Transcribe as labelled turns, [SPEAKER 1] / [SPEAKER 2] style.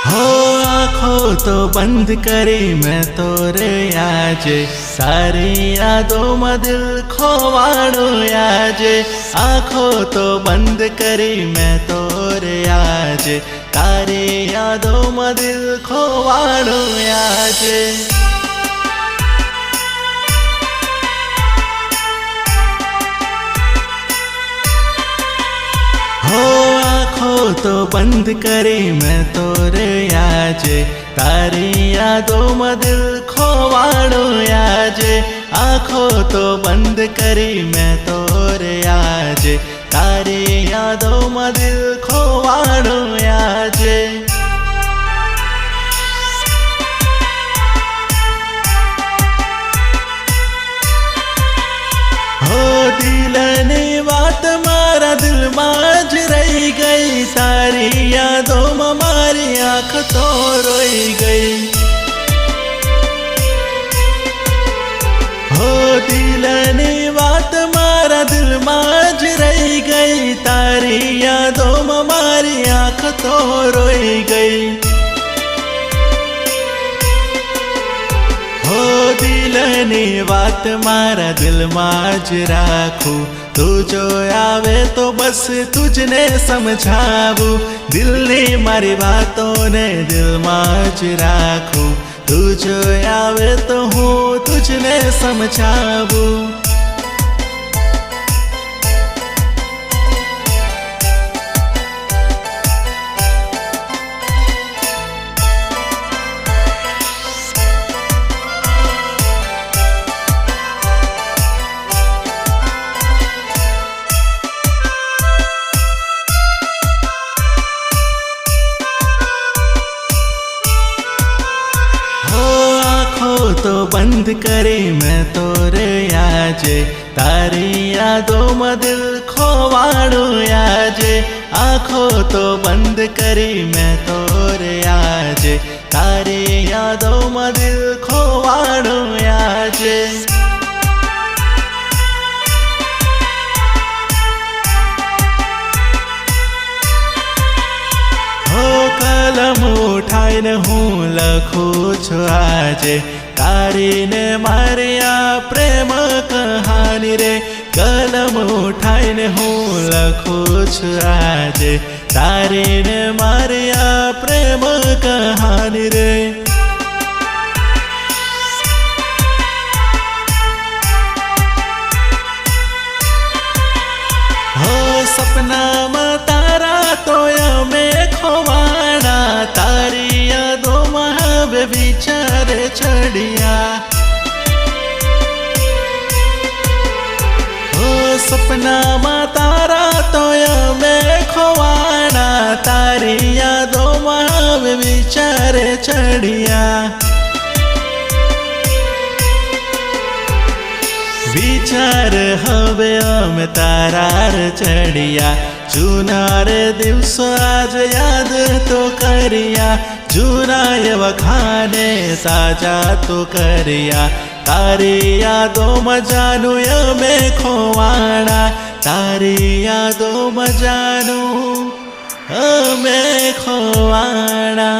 [SPEAKER 1] हो आँखों तो बंद करी मैं तो रे आज, सारी यादों में दिल खोवाड़ो आज। आँखों तो बंद करी मैं तो रे आज, तारी यादों में दिल खोवाड़ो आज। हो आँखों तो बंद करी मैं तो रे आज, तारी यादों में दिल खोवाड़ो आज। आँखों तो बंद करी मैं तो रे आज, तारी यादों में दिल खोवाड़ो आज। हो दिलनी बात मारा दिल माज रही गई, तारी यादों में मारी आँख तो रोई गई। हो दिलनी बात मारा दिल माज रही गई, तारी यादों में मारी आँख तो रोई गई। हो दिलनी बात मारा दिल माज राखू, तू जो आवे तो बस तुझने समझावू। दिल ने मारी बातों ने दिल माज राखू, तू जो आवे तो हूँ तुझने समझावू। तो बंद करे मैं तो रे आज, तारी यादों में दिल खोवाड़ो आज। आँखों तो बंद करी मैं तो रे आज, तारी यादों में दिल खोवाड़ो आज। हो कलम उठाइन हूँ लखू छु आज, तारी ने मारिया प्रेम कहानी रे। कलम उठाइन हूँ लखू छु आज, तारी ने मारिया प्रेम कहानी रे। हो सपना में तारा तो में खोवाड़ा, तारी यादों में विचार चढ़िया। हो सपना में तारा तो में खोवाड़ा, तारी यादों में विचार चढ़िया। विचार हवे में तारार चढ़िया, जूनार दिवस आज याद तो करिया। जूना ये वखाने ताजा तो करिया, तारी यादों में जानू में खोवाड़ा। तारी यादों में जानू में खोवाड़ा।